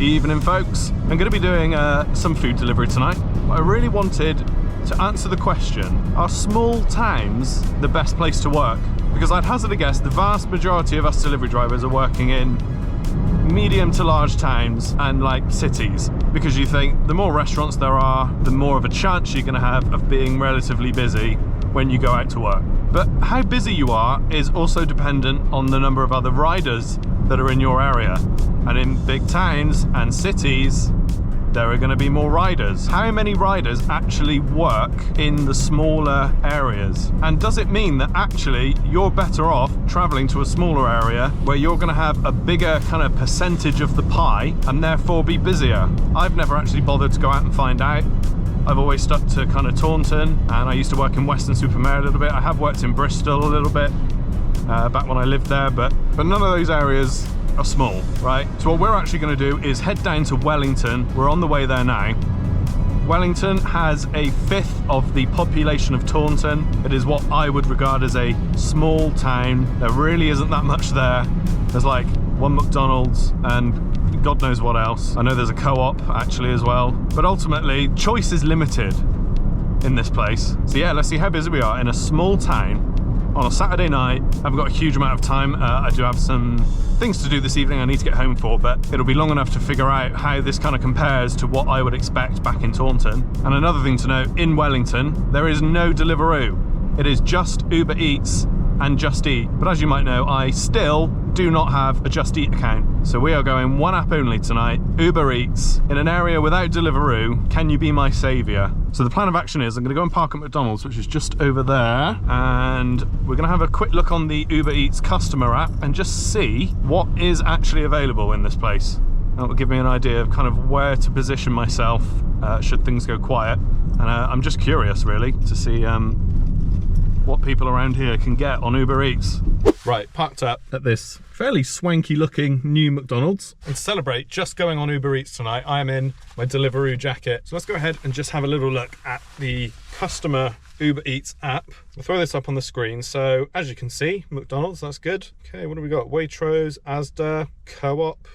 Evening folks. I'm going to be doing some food delivery tonight. I really wanted to answer the question, are small towns the best place to work? Because I'd hazard a guess the vast majority of us delivery drivers are working in medium to large towns and like cities, because you think the more restaurants there are, the more of a chance you're going to have of being relatively busy when you go out to work. But how busy you are is also dependent on the number of other riders that are in your area. And in big towns and cities, there are going to be more riders. How many riders actually work in the smaller areas? And does it mean that actually you're better off traveling to a smaller area where you're going to have a bigger kind of percentage of the pie and therefore be busier? I've never actually bothered to go out and find out. I've always stuck to kind of Taunton, and I used to work in Weston-super-Mare a little bit. I have worked in Bristol a little bit back when I lived there, but none of those areas are small, right? So what we're actually going to do is head down to Wellington. We're on the way there now. Wellington has a fifth of the population of Taunton. It is what I would regard as a small town. There really isn't that much there. There's like one McDonald's and God knows what else. I know there's a co-op actually as well, but ultimately choice is limited in this place. So yeah, let's see how busy we are in a small town on a Saturday night. I haven't got a huge amount of time. I do have some things to do this evening I need to get home for, but it'll be long enough to figure out how this kind of compares to what I would expect back in Taunton. And another thing to note, in Wellington, there is no Deliveroo. It is just Uber Eats and Just Eat. But as you might know, I still do not have a Just Eat account. So we are going one app only tonight, Uber Eats, in an area without Deliveroo. Can you be my saviour? So the plan of action is I'm going to go and park at McDonald's, which is just over there, and we're going to have a quick look on the Uber Eats customer app and just see what is actually available in this place. That will give me an idea of kind of where to position myself should things go quiet. And I'm just curious really to see what people around here can get on Uber Eats. Right, parked up at this fairly swanky looking new McDonald's. And to celebrate just going on Uber Eats tonight, I am in my Deliveroo jacket. So let's go ahead and just have a little look at the customer Uber Eats app. I'll throw this up on the screen. So as you can see, McDonald's, that's good. Okay, what do we got? Waitrose, Asda, Co-op,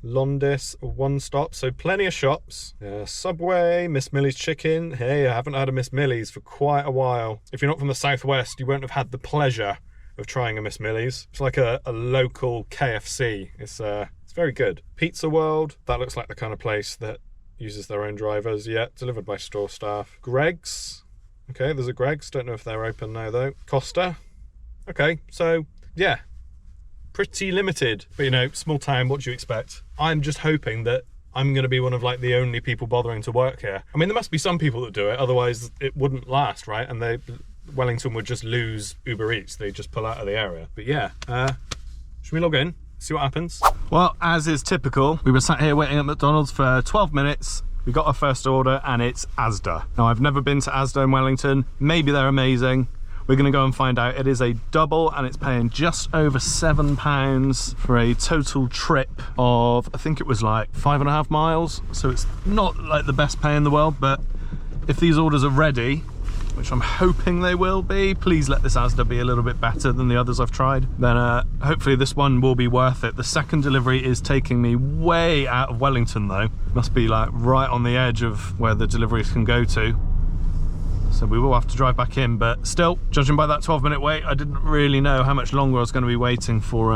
Londis, One Stop, so plenty of shops. Subway, Miss Millie's Chicken. Hey, I haven't had a Miss Millie's for quite a while. If you're not from the southwest, you won't have had the pleasure of trying a Miss Millie's. It's like a local KFC. It's very good. Pizza World, that looks like the kind of place that uses their own drivers. Yeah, delivered by store staff. Greg's, okay, there's a Greg's. Don't know if they're open now though. Costa, okay, so yeah, pretty limited, but you know, small town, what do you expect? I'm just hoping that I'm going to be one of like the only people bothering to work here. I mean, there must be some people that do it, otherwise it wouldn't last, right? And Wellington would just lose Uber Eats. They just pull out of the area. But yeah, should we log in, see what happens? Well, as is typical, we were sat here waiting at McDonald's for 12 minutes. We got our first order and it's Asda. Now, I've never been to Asda in Wellington. Maybe they're amazing. We're going to go and find out. It is a double and it's paying just over £7 for a total trip of, I think it was like 5.5 miles. So it's not like the best pay in the world, but if these orders are ready, which I'm hoping they will be, please let this Asda be a little bit better than the others I've tried, then hopefully this one will be worth it. The second delivery is taking me way out of Wellington though. Must be like right on the edge of where the deliveries can go to. So we will have to drive back in, but still, judging by that 12-minute wait, I didn't really know how much longer I was going to be waiting for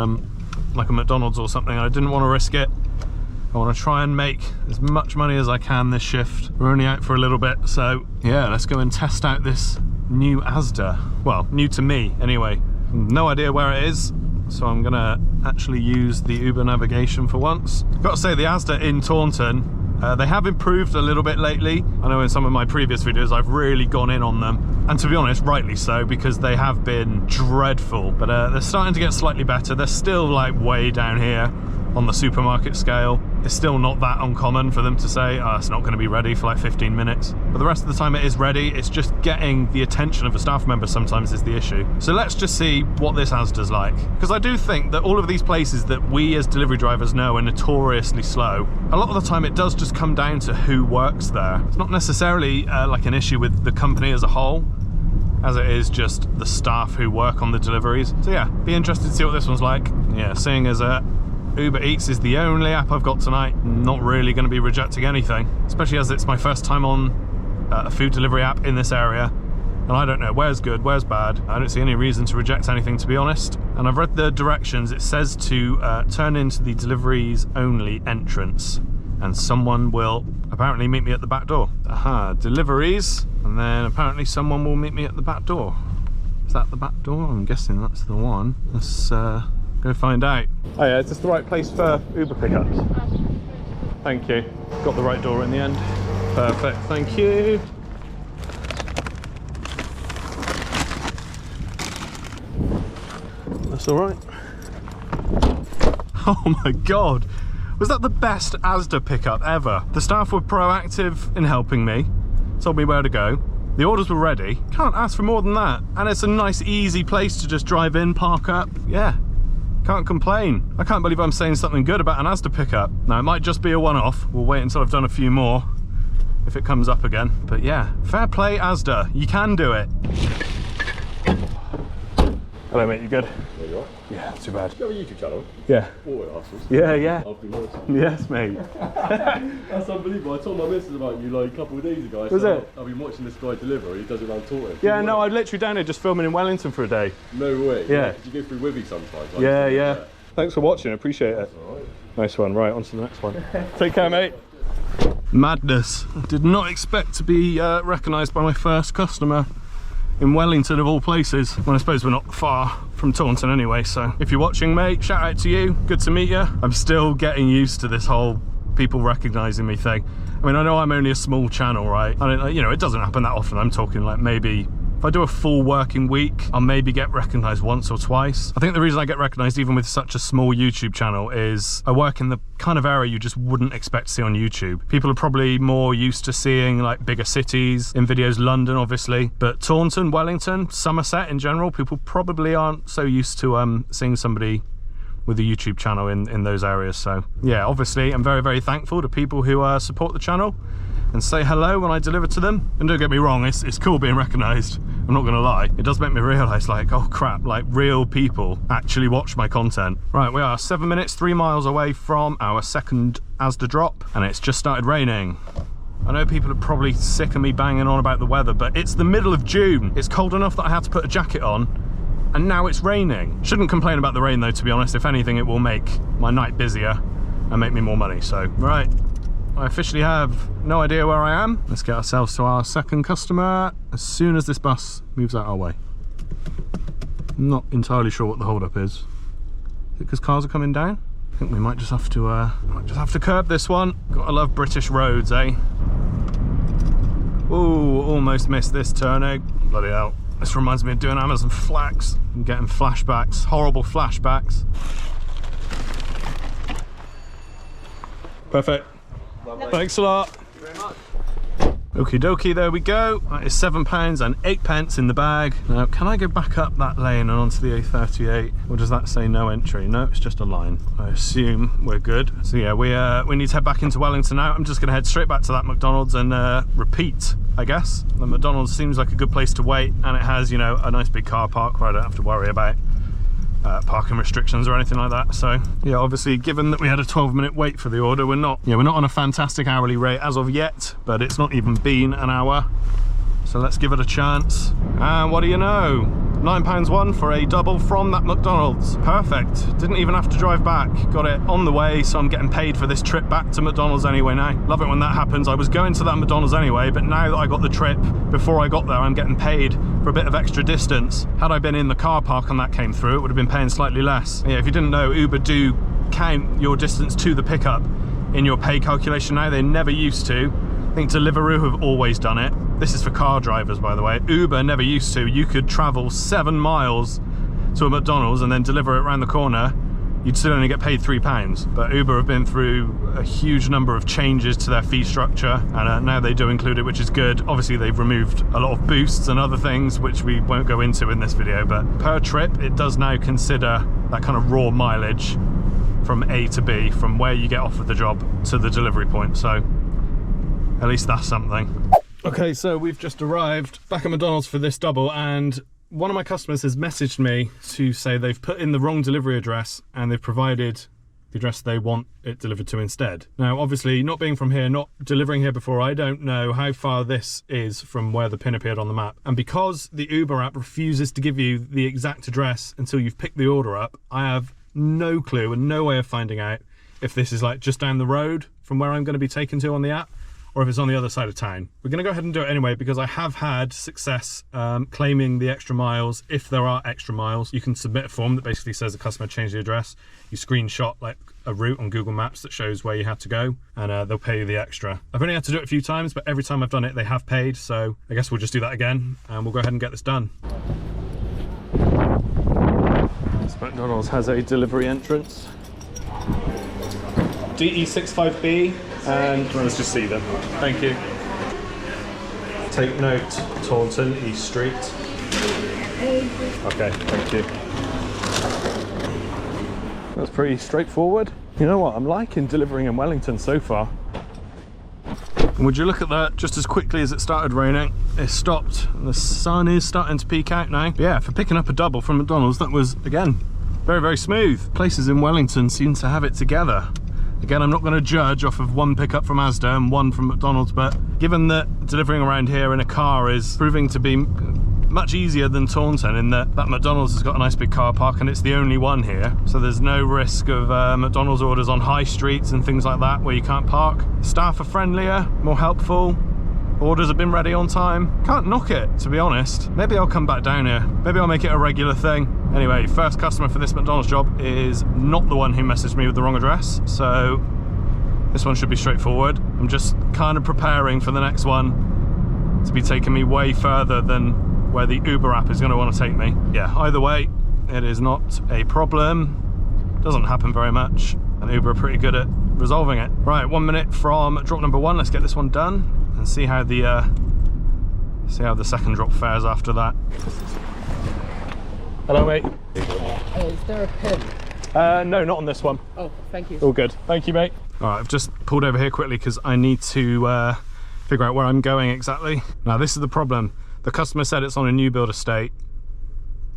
like a McDonald's or something. I didn't want to risk it. I want to try and make as much money as I can this shift. We're only out for a little bit, so yeah, let's go and test out this new Asda. Well, new to me anyway. No idea where it is, so I'm gonna actually use the Uber navigation for once. Got to say, the Asda in Taunton, they have improved a little bit lately. I know in some of my previous videos I've really gone in on them, and to be honest, rightly so, because they have been dreadful, but they're starting to get slightly better. They're still like way down here on the supermarket scale. It's still not that uncommon for them to say, oh, it's not going to be ready for like 15 minutes. But the rest of the time it is ready. It's just getting the attention of a staff member sometimes is the issue. So let's just see what this Asda's like. Because I do think that all of these places that we as delivery drivers know are notoriously slow, a lot of the time it does just come down to who works there. It's not necessarily like an issue with the company as a whole, as it is just the staff who work on the deliveries. So yeah, be interested to see what this one's like. Yeah, seeing as Uber Eats is the only app I've got tonight. Not really going to be rejecting anything, especially as it's my first time on a food delivery app in this area. And I don't know where's good, where's bad. I don't see any reason to reject anything, to be honest. And I've read the directions. It says to turn into the deliveries only entrance, and someone will apparently meet me at the back door. Aha, deliveries, and then apparently someone will meet me at the back door. Is that the back door? I'm guessing that's the one. Let's go find out. Oh yeah, is this the right place for Uber pickups? Thank you. Got the right door in the end. Perfect, thank you. That's all right. Oh my God. Was that the best Asda pickup ever? The staff were proactive in helping me, told me where to go. The orders were ready. Can't ask for more than that. And it's a nice, easy place to just drive in, park up. Yeah, can't complain. I can't believe I'm saying something good about an Asda pickup. Now, it might just be a one-off. We'll wait until I've done a few more if it comes up again. But yeah, fair play, Asda. You can do it. Hello, mate. You good? There you are. Yeah, not too bad. Do you have a YouTube channel? Yeah. Oh, assholes. Yeah, yeah. I'll be honest. Yes, mate. That's unbelievable. I told my missus about you like a couple of days ago. Was it? I've been watching this guy deliver. He does it around Taunton. Yeah, no, I'm literally down here just filming in Wellington for a day. No way. Yeah. Did you go through Wivy sometimes? Like, Yeah, yeah. Thanks for watching. I appreciate it. All right. Nice one. Right, on to the next one. Take care, mate. Madness. I did not expect to be recognised by my first customer in Wellington, of all places. Well, I suppose we're not far from Taunton anyway, so if you're watching, mate, shout out to you. Good to meet you. I'm still getting used to this whole people recognising me thing. I mean, I know I'm only a small channel, right? I don't, you know, it doesn't happen that often. I'm talking like maybe if I do a full working week, I'll maybe get recognised once or twice. I think the reason I get recognised even with such a small YouTube channel is I work in the kind of area you just wouldn't expect to see on YouTube. People are probably more used to seeing like bigger cities in videos, London obviously, but Taunton, Wellington, Somerset in general, people probably aren't so used to seeing somebody with a YouTube channel in those areas. So yeah, obviously I'm very, very thankful to people who support the channel and say hello when I deliver to them. And don't get me wrong, it's cool being recognised, I'm not gonna lie. It does make me realise like, oh crap, like real people actually watch my content. Right, we are 7 minutes, 3 miles away from our second Asda drop, and it's just started raining. I know people are probably sick of me banging on about the weather, but it's the middle of June. It's cold enough that I had to put a jacket on, and now it's raining. Shouldn't complain about the rain though, to be honest. If anything, it will make my night busier and make me more money. So, right, I officially have no idea where I am. Let's get ourselves to our second customer as soon as this bus moves out our way. I'm not entirely sure what the hold-up is. Is it because cars are coming down? I think we might just have to curb this one. Gotta love British roads, eh? Ooh, almost missed this turning. Bloody hell. This reminds me of doing Amazon Flax. I'm getting flashbacks, horrible flashbacks. Perfect. Lovely. Thanks a lot. Thank you very much. Okie dokie, there we go. That is £7 and 8p in the bag. Now, can I go back up that lane and onto the A38? Or does that say no entry? No, it's just a line. I assume we're good. So yeah, we need to head back into Wellington now. I'm just gonna head straight back to that McDonald's and repeat, I guess. The McDonald's seems like a good place to wait, and it has, you know, a nice big car park where I don't have to worry about parking restrictions or anything like that. So yeah, obviously given that we had a 12-minute wait for the order, we're not on a fantastic hourly rate as of yet, but it's not even been an hour, so let's give it a chance. And what do you know, £9 for a double from that McDonald's. Perfect. Didn't even have to drive back, got it on the way, so I'm getting paid for this trip back to McDonald's anyway now. Love it when that happens. I was going to that McDonald's anyway, but now that I got the trip before I got there, I'm getting paid for a bit of extra distance. Had I been in the car park and that came through, it would have been paying slightly less. Yeah, if you didn't know, Uber do count your distance to the pickup in your pay calculation now. They never used to. I think Deliveroo have always done it. This is for car drivers, by the way. Uber never used to. You could travel 7 miles to a McDonald's and then deliver it around the corner. You'd still only get paid £3. But Uber have been through a huge number of changes to their fee structure, and now they do include it, which is good. Obviously, they've removed a lot of boosts and other things, which we won't go into in this video, but per trip, it does now consider that kind of raw mileage from A to B, from where you get offered the job to the delivery point. So at least that's something. Okay, so we've just arrived back at McDonald's for this double, and one of my customers has messaged me to say they've put in the wrong delivery address and they've provided the address they want it delivered to instead. Now, obviously, not being from here, not delivering here before, I don't know how far this is from where the pin appeared on the map. And because the Uber app refuses to give you the exact address until you've picked the order up, I have no clue and no way of finding out if this is like just down the road from where I'm going to be taken to on the app, or if it's on the other side of town. We're going to go ahead and do it anyway, because I have had success claiming the extra miles. If there are extra miles, you can submit a form that basically says the customer changed the address. You screenshot like a route on Google Maps that shows where you had to go, and they'll pay you the extra. I've only had to do it a few times, but every time I've done it, they have paid. So I guess we'll just do that again, and we'll go ahead and get this done. This McDonald's has a delivery entrance. DE65B, and let's just see them. Thank you. Take note, Taunton, East Street. Okay, thank you. That's pretty straightforward. You know what, I'm liking delivering in Wellington so far. Would you look at that, just as quickly as it started raining, it stopped, and the sun is starting to peek out now. But yeah, for picking up a double from McDonald's, that was, again, very, very smooth. Places in Wellington seem to have it together. Again, I'm not going to judge off of one pickup from Asda and one from McDonald's, but given that delivering around here in a car is proving to be much easier than Taunton, in that McDonald's has got a nice big car park and it's the only one here, so there's no risk of McDonald's orders on high streets and things like that where you can't park. Staff are friendlier, more helpful, orders have been ready on time. Can't knock it, to be honest. Maybe I'll come back down here. Maybe I'll make it a regular thing. Anyway, first customer for this McDonald's job is not the one who messaged me with the wrong address, so this one should be straightforward. I'm just kind of preparing for the next one to be taking me way further than where the Uber app is going to want to take me. Yeah, either way, it is not a problem. Doesn't happen very much, and Uber are pretty good at resolving it. Right, 1 minute from drop number 1. Let's get this one done and see how the second drop fares after that. Hello, mate. Is there a pin? No, not on this one. Oh, thank you. All good. Thank you, mate. All right, I've just pulled over here quickly because I need to figure out where I'm going exactly. Now, this is the problem. The customer said it's on a new build estate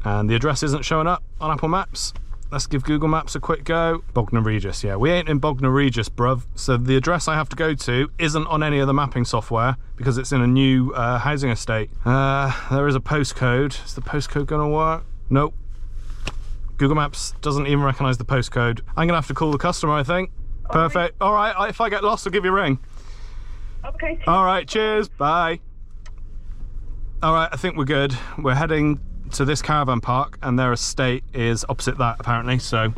and the address isn't showing up on Apple Maps. Let's give Google Maps a quick go. Bognor Regis, yeah. We ain't in Bognor Regis, bruv. So the address I have to go to isn't on any of the mapping software because it's in a new housing estate. There is a postcode. Is the postcode gonna work? Nope. Google Maps doesn't even recognize the postcode. I'm gonna have to call the customer, I think. Perfect. All right, if I get lost, I'll give you a ring. Okay. All right, cheers, bye. All right, I think we're good. We're heading to this caravan park and their estate is opposite that apparently, so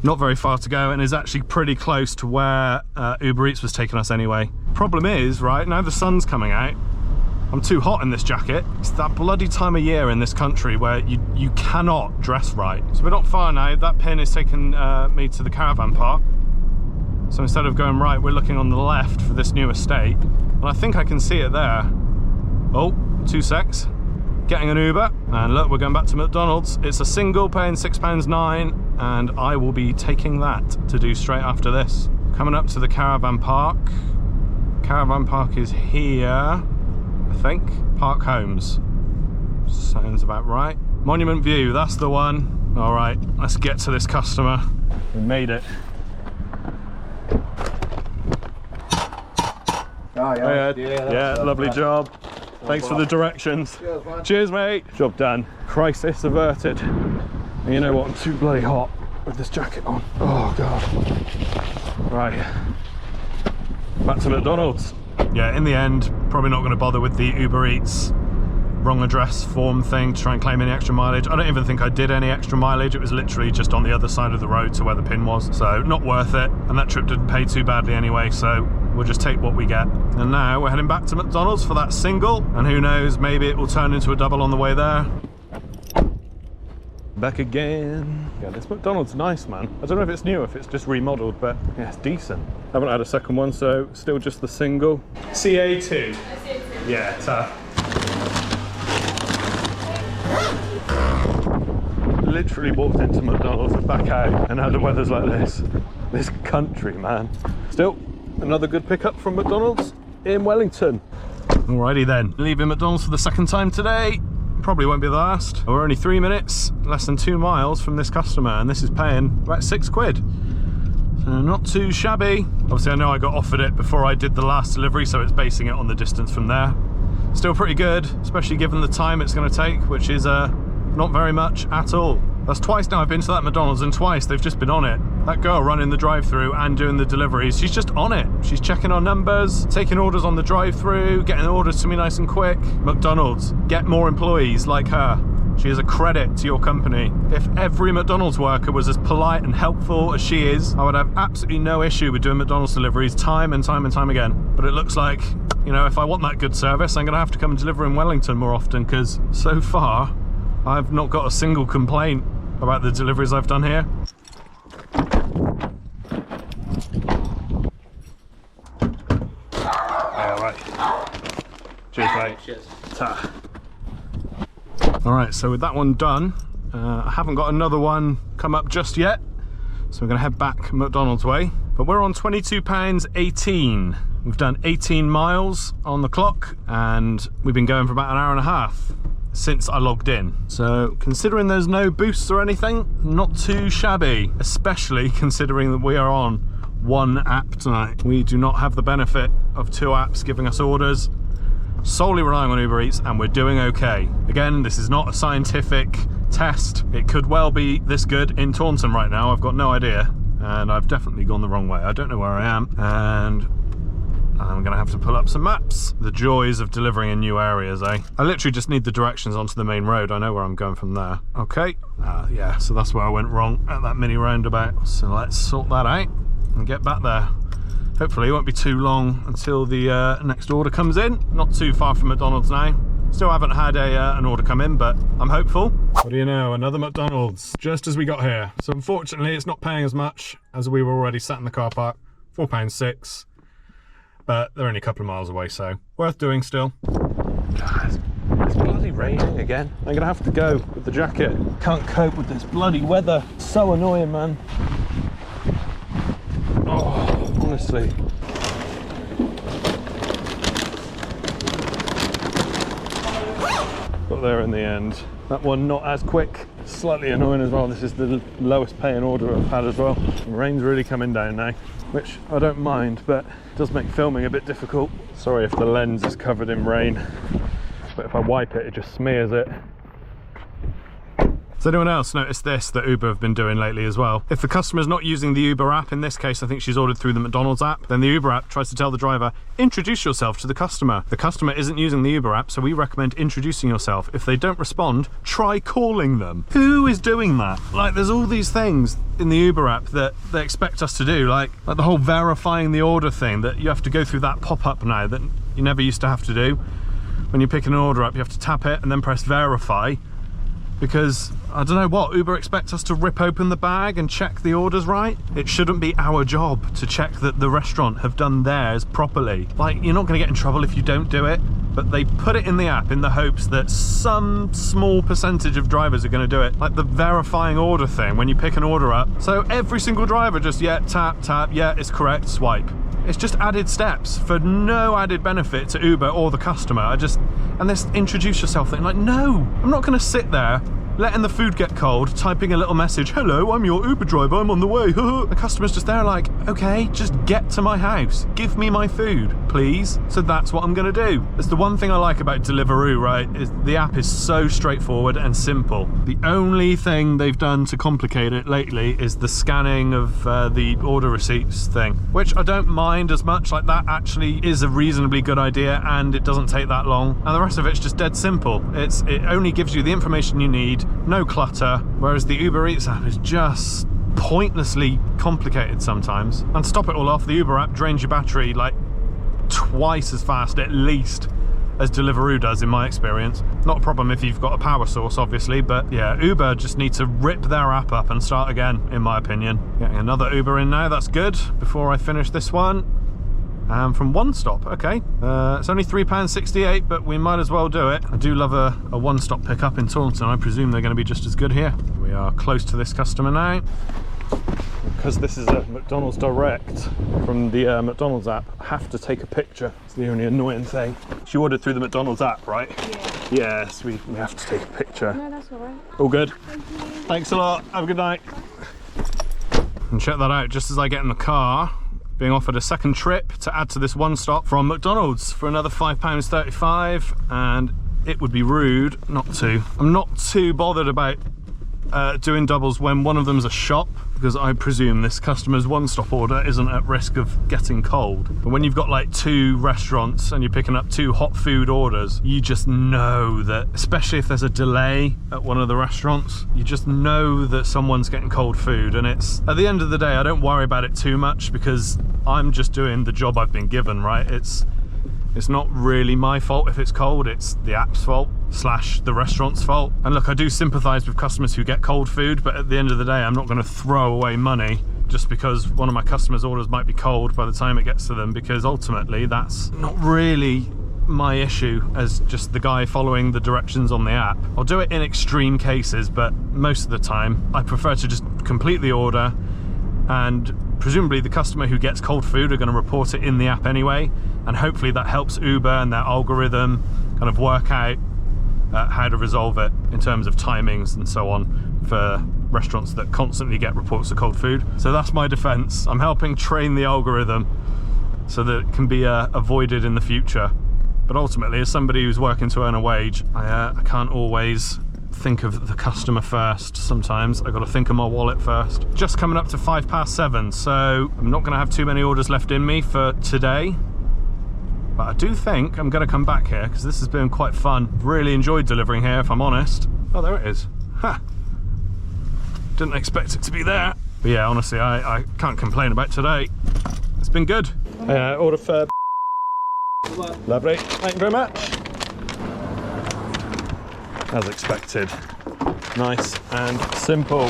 not very far to go and is actually pretty close to where Uber Eats was taking us anyway. Problem is, right, now the sun's coming out, I'm too hot in this jacket. It's that bloody time of year in this country where you cannot dress right. So we're not far now. That pin is taking me to the caravan park. So instead of going right, we're looking on the left for this new estate. And I think I can see it there. Oh, 2 secs. Getting an Uber. And look, we're going back to McDonald's. It's a single, paying £6.09. And I will be taking that to do straight after this. Coming up to the caravan park. Caravan park is here, I think. Park Homes. Sounds about right. Monument View, that's the one. All right, let's get to this customer. We made it. Oh, yeah. Yeah, lovely job. Thanks for the directions. Cheers, man. Cheers, mate. Job done. Crisis averted. And you know what? I'm too bloody hot with this jacket on. Oh, God. Right. Back to McDonald's. Yeah, in the end, probably not going to bother with the Uber Eats wrong address form thing to try and claim any extra mileage. I don't even think I did any extra mileage. It was literally just on the other side of the road to where the pin was. So not worth it. And that trip didn't pay too badly anyway. So we'll just take what we get. And now we're heading back to McDonald's for that single. And who knows, maybe it will turn into a double on the way there. Back again. Yeah, this McDonald's nice, man. I don't know if it's new, if it's just remodeled, but yeah, it's decent. Haven't had a second one, so still just the single. CA2. Yeah, tough. Literally walked into McDonald's and back out, and now the weather's like this. This country, man. Still, another good pickup from McDonald's in Wellington. Alrighty then, leaving McDonald's for the second time today. Probably won't be the last. We're only 3 minutes, less than 2 miles from this customer, and this is paying about £6. Not too shabby. Obviously I know I got offered it before I did the last delivery, so it's basing it on the distance from there. Still pretty good, especially given the time it's going to take, which is not very much at all. That's twice now I've been to that McDonald's, and twice they've just been on it. That girl running the drive-through and doing the deliveries, she's just on it. She's checking our numbers, taking orders on the drive-through, getting the orders to me nice and quick. McDonald's, get more employees like her. She is a credit to your company. If every McDonald's worker was as polite and helpful as she is, I would have absolutely no issue with doing McDonald's deliveries time and time and time again. But it looks like, you know, if I want that good service, I'm gonna have to come and deliver in Wellington more often, because so far, I've not got a single complaint about the deliveries I've done here. Alright. Cheers, mate. Cheers. Ta. Alright, so with that one done, I haven't got another one come up just yet, so we're going to head back McDonald's way. But we're on £22.18. We've done 18 miles on the clock, and we've been going for about an hour and a half since I logged in. So considering there's no boosts or anything, not too shabby, especially considering that we are on one app tonight. We do not have the benefit of two apps giving us orders, solely relying on Uber Eats, and we're doing okay. Again, this is not a scientific test. It could well be this good in Taunton right now, I've got no idea, and I've definitely gone the wrong way. I don't know where I am, and I'm gonna have to pull up some maps. The joys of delivering in new areas, eh? I literally just need the directions onto the main road. I know where I'm going from there. Okay, yeah, so that's where I went wrong at that mini roundabout. So let's sort that out and get back there. Hopefully it won't be too long until the next order comes in. Not too far from McDonald's now. Still haven't had an order come in, but I'm hopeful. What do you know, another McDonald's just as we got here. So unfortunately it's not paying as much as we were already sat in the car park, £4.06. But they're only a couple of miles away, so worth doing still. It's bloody raining again. I'm gonna have to go with the jacket. Can't cope with this bloody weather. So annoying, man. Oh, honestly. Got there in the end. That one not as quick. Slightly annoying as well. This is the lowest paying order I've had as well. The rain's really coming down now, which I don't mind, but it does make filming a bit difficult. Sorry if the lens is covered in rain, but if I wipe it, it just smears it. Has anyone else noticed this that Uber have been doing lately as well? If the customer's not using the Uber app, in this case I think she's ordered through the McDonald's app, then the Uber app tries to tell the driver, introduce yourself to the customer. The customer isn't using the Uber app, so we recommend introducing yourself. If they don't respond, try calling them. Who is doing that? Like, there's all these things in the Uber app that they expect us to do, like the whole verifying the order thing, that you have to go through that pop-up now that you never used to have to do. When you're picking an order up, you have to tap it and then press verify, because I don't know what, Uber expects us to rip open the bag and check the orders right. It shouldn't be our job to check that the restaurant have done theirs properly. Like, you're not gonna get in trouble if you don't do it, but they put it in the app in the hopes that some small percentage of drivers are gonna do it. Like the verifying order thing when you pick an order up. So every single driver just, yeah, tap, tap, yeah, it's correct, swipe. It's just added steps for no added benefit to Uber or the customer. And this introduce yourself thing, like, no, I'm not gonna sit there letting the food get cold, typing a little message, hello, I'm your Uber driver, I'm on the way. The customer's just there like, okay, just get to my house. Give me my food, please. So that's what I'm gonna do. It's the one thing I like about Deliveroo, right, is the app is so straightforward and simple. The only thing they've done to complicate it lately is the scanning of the order receipts thing, which I don't mind as much. Like, that actually is a reasonably good idea and it doesn't take that long. And the rest of it's just dead simple. It only gives you the information you need, no clutter, whereas the Uber Eats app is just pointlessly complicated sometimes. And to top it all off, the Uber app drains your battery like twice as fast at least as Deliveroo does, in my experience. Not a problem if you've got a power source, obviously, but yeah, Uber just need to rip their app up and start again, in my opinion. Getting another Uber in now, that's good, before I finish this one. From One Stop, okay. It's only £3.68, but we might as well do it. I do love a One Stop pickup in Taunton. I presume they're going to be just as good here. We are close to this customer now. Because this is a McDonald's Direct from the McDonald's app, I have to take a picture. It's the only annoying thing. She ordered through the McDonald's app, right? Yeah. Yes, we have to take a picture. No, that's all right. All good? Thank you. Thanks a lot. Have a good night. And check that out, just as I get in the car, being offered a second trip to add to this one stop from McDonald's for another £5.35, and it would be rude not to. I'm not too bothered about doing doubles when one of them's a shop, because I presume this customer's one-stop order isn't at risk of getting cold. But when you've got like 2 restaurants and you're picking up 2 hot food orders, you just know that, especially if there's a delay at one of the restaurants, you just know that someone's getting cold food. And it's, at the end of the day, I don't worry about it too much because I'm just doing the job I've been given, right? It's not really my fault if it's cold, it's the app's fault / the restaurant's fault. And look, I do sympathise with customers who get cold food, but at the end of the day, I'm not going to throw away money just because one of my customers' orders might be cold by the time it gets to them, because ultimately that's not really my issue as just the guy following the directions on the app. I'll do it in extreme cases, but most of the time I prefer to just complete the order, and presumably the customer who gets cold food are going to report it in the app anyway, and hopefully that helps Uber and their algorithm kind of work out how to resolve it in terms of timings and so on for restaurants that constantly get reports of cold food. So that's my defense. I'm helping train the algorithm so that it can be avoided in the future. But ultimately, as somebody who's working to earn a wage, I can't always think of the customer first. Sometimes I've got to think of my wallet first. Just coming up to 7:05, so I'm not going to have too many orders left in me for today. But I do think I'm going to come back here because this has been quite fun. Really enjoyed delivering here, if I'm honest. Oh, there it is. Ha! Didn't expect it to be there. But yeah, honestly, I can't complain about today. It's been good. Order for... Lovely. Thank you very much. As expected. Nice and simple.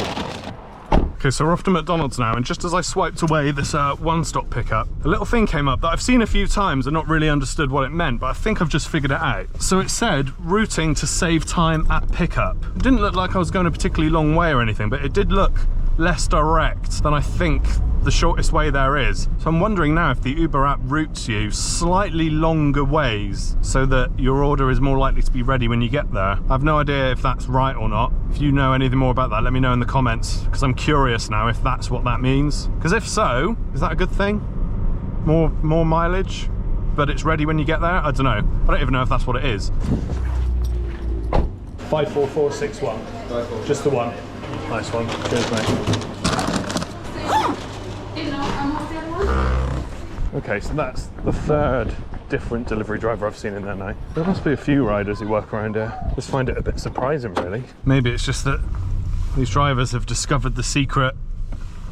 Okay, so we're off to McDonald's now, and just as I swiped away this one-stop pickup, a little thing came up that I've seen a few times and not really understood what it meant, but I think I've just figured it out. So it said, routing to save time at pickup. It didn't look like I was going a particularly long way or anything, but it did look less direct than I think the shortest way there is. So I'm wondering now if the Uber app routes you slightly longer ways so that your order is more likely to be ready when you get there. I have no idea if that's right or not. If you know anything more about that, let me know in the comments, because I'm curious now if that's what that means. Because if so, is that a good thing? More mileage, but it's ready when you get there? I don't know. I don't even know if that's what it is. 54461. Just the one. Nice one. Cheers, mate. Okay, so that's the 3rd different delivery driver I've seen in there now. There must be a few riders who work around here. Just find it a bit surprising, really. Maybe it's just that these drivers have discovered the secret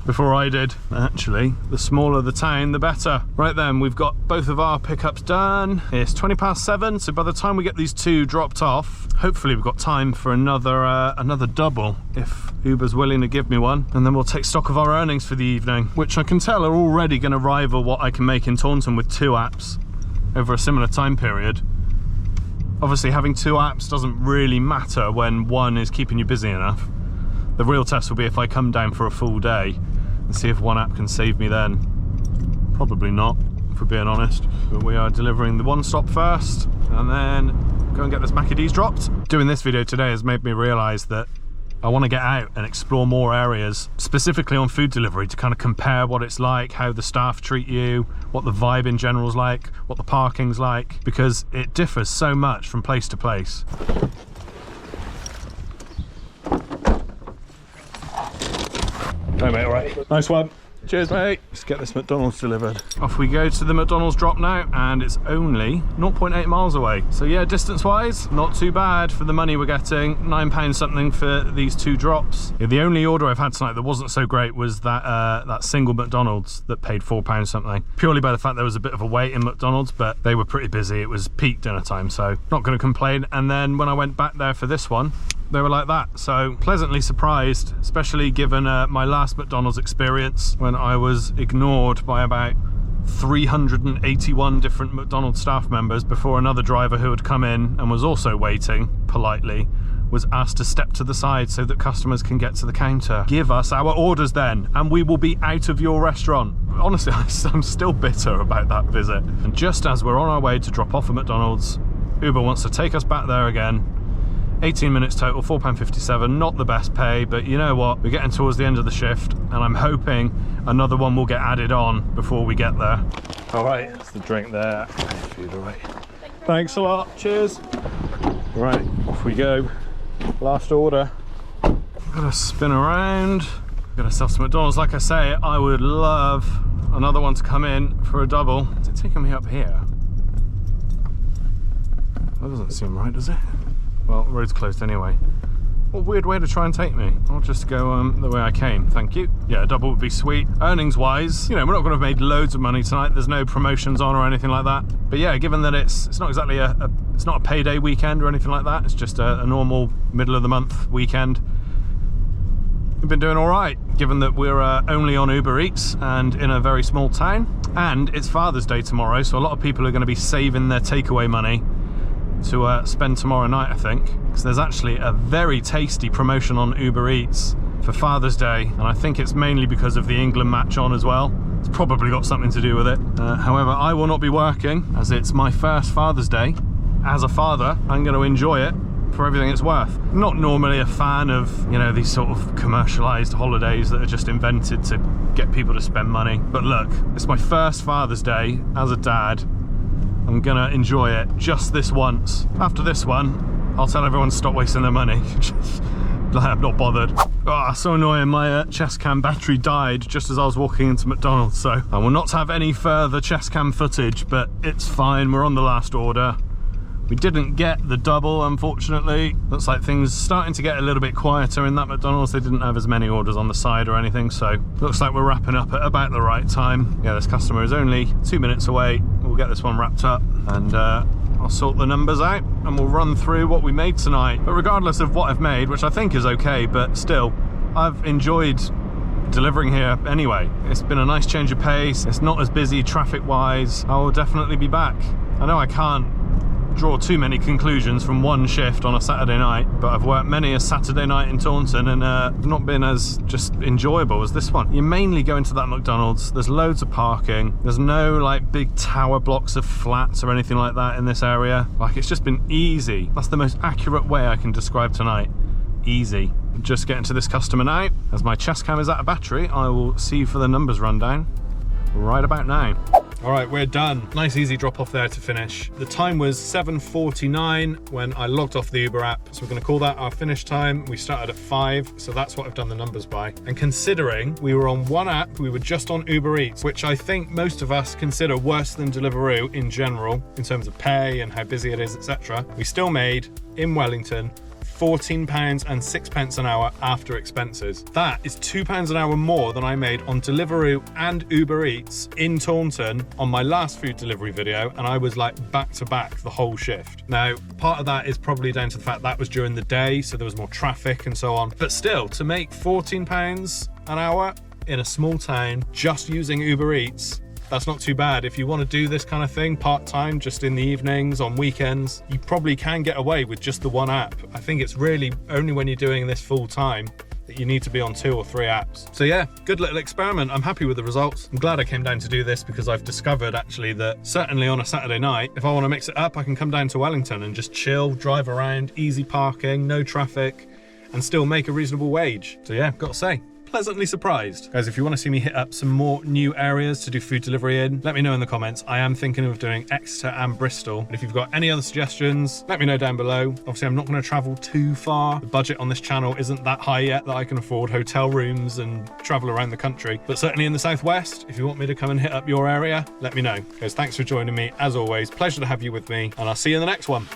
before I did. Actually, the smaller the town, the better. Right then, we've got both of our pickups done. It's 7:20, so by the time we get these 2 dropped off, hopefully we've got time for another double, if Uber's willing to give me one. And then we'll take stock of our earnings for the evening, which I can tell are already going to rival what I can make in Taunton with 2 apps over a similar time period. Obviously, having 2 apps doesn't really matter when one is keeping you busy enough. The real test will be if I come down for a full day and see if one app can save me then. Probably not, if we're being honest. But we are delivering the one stop first, and then go and get this Mackie D's dropped. Doing this video today has made me realise that I want to get out and explore more areas, specifically on food delivery, to kind of compare what it's like, how the staff treat you, what the vibe in general is like, what the parking's like, because it differs so much from place to place. Hey mate, alright. Nice one. Cheers mate. Let's get this McDonald's delivered. Off we go to the McDonald's drop now, and it's only 0.8 miles away. So yeah, distance wise, not too bad for the money we're getting. £9 something for these 2 drops. Yeah, the only order I've had tonight that wasn't so great was that single McDonald's that paid £4 something. Purely by the fact there was a bit of a wait in McDonald's, but they were pretty busy. It was peak dinner time, so not going to complain. And then when I went back there for this one, they were like that. So pleasantly surprised, especially given my last McDonald's experience when I was ignored by about 381 different McDonald's staff members before another driver who had come in and was also waiting politely was asked to step to the side so that customers can get to the counter. Give us our orders then, and we will be out of your restaurant. Honestly, I'm still bitter about that visit. And just as we're on our way to drop off at McDonald's, Uber wants to take us back there again 18 minutes total, £4.57, not the best pay, but you know what? We're getting towards the end of the shift, and I'm hoping another one will get added on before we get there. All right, that's the drink there. Food away. Thanks a lot, cheers. Right, off we go. Last order. Gotta spin around. Got ourselves some McDonald's. Like I say, I would love another one to come in for a double. Is it taking me up here? That doesn't seem right, does it? Well, the road's closed anyway. What a weird way to try and take me. I'll just go the way I came, thank you. Yeah, a double would be sweet. Earnings wise, you know, we're not gonna have made loads of money tonight. There's no promotions on or anything like that. But yeah, given that it's not exactly it's not a payday weekend or anything like that. It's just a normal middle of the month weekend. We've been doing all right, given that we're only on Uber Eats and in a very small town. And it's Father's Day tomorrow, so a lot of people are gonna be saving their takeaway money to spend tomorrow night, I think, because there's actually a very tasty promotion on Uber Eats for Father's Day, and I think it's mainly because of the England match on as well. It's probably got something to do with it. However, I will not be working, as it's my first Father's Day. As a father, I'm going to enjoy it for everything it's worth. Not normally a fan of, you know, these sort of commercialised holidays that are just invented to get people to spend money. But look, it's my first Father's Day as a dad. I'm gonna enjoy it just this once. After this one, I'll tell everyone to stop wasting their money. I'm not bothered. Oh, so annoying, my chest cam battery died just as I was walking into McDonald's, so I will not have any further chest cam footage, but it's fine, we're on the last order. We didn't get the double, unfortunately. Looks like things starting to get a little bit quieter in that McDonald's. They didn't have as many orders on the side or anything, so looks like we're wrapping up at about the right time. Yeah, this customer is only 2 minutes away. We'll get this one wrapped up, and I'll sort the numbers out, and we'll run through what we made tonight. But regardless of what I've made, which I think is okay, but still, I've enjoyed delivering here anyway. It's been a nice change of pace. It's not as busy traffic-wise. I will definitely be back. I know I can't draw too many conclusions from one shift on a Saturday night, but I've worked many a Saturday night in Taunton and not been as just enjoyable as this one. You mainly go into that McDonald's, there's loads of parking, there's no like big tower blocks of flats or anything like that in this area. Like, it's just been easy. That's the most accurate way I can describe tonight. Easy. Just getting to this customer now. As my chest cam is out of battery, I will see you for the numbers rundown right about now. All right, we're done. Nice easy drop off there to finish. The time was 7:49 when I logged off the Uber app, so we're gonna call that our finish time. We started at 5, so that's what I've done the numbers by. And considering we were on one app, we were just on Uber Eats, which I think most of us consider worse than Deliveroo in general, in terms of pay and how busy it is, etc. We still made, in Wellington, £14.06 an hour after expenses. That is £2 an hour more than I made on Deliveroo and Uber Eats in Taunton on my last food delivery video, and I was like back to back the whole shift. Now, part of that is probably down to the fact that was during the day, so there was more traffic and so on. But still, to make £14 an hour in a small town just using Uber Eats, that's not too bad. If you want to do this kind of thing part-time, just in the evenings, on weekends, you probably can get away with just the one app. I think it's really only when you're doing this full-time that you need to be on 2 or 3 apps. So yeah, good little experiment. I'm happy with the results. I'm glad I came down to do this because I've discovered actually that certainly on a Saturday night, if I want to mix it up, I can come down to Wellington and just chill, drive around, easy parking, no traffic, and still make a reasonable wage. So yeah, got to say, pleasantly surprised. Guys, if you want to see me hit up some more new areas to do food delivery in, let me know in the comments. I am thinking of doing Exeter and Bristol. And if you've got any other suggestions, let me know down below. Obviously, I'm not going to travel too far. The budget on this channel isn't that high yet that I can afford hotel rooms and travel around the country. But certainly in the southwest, if you want me to come and hit up your area, let me know. Guys, thanks for joining me. As always, pleasure to have you with me, and I'll see you in the next one.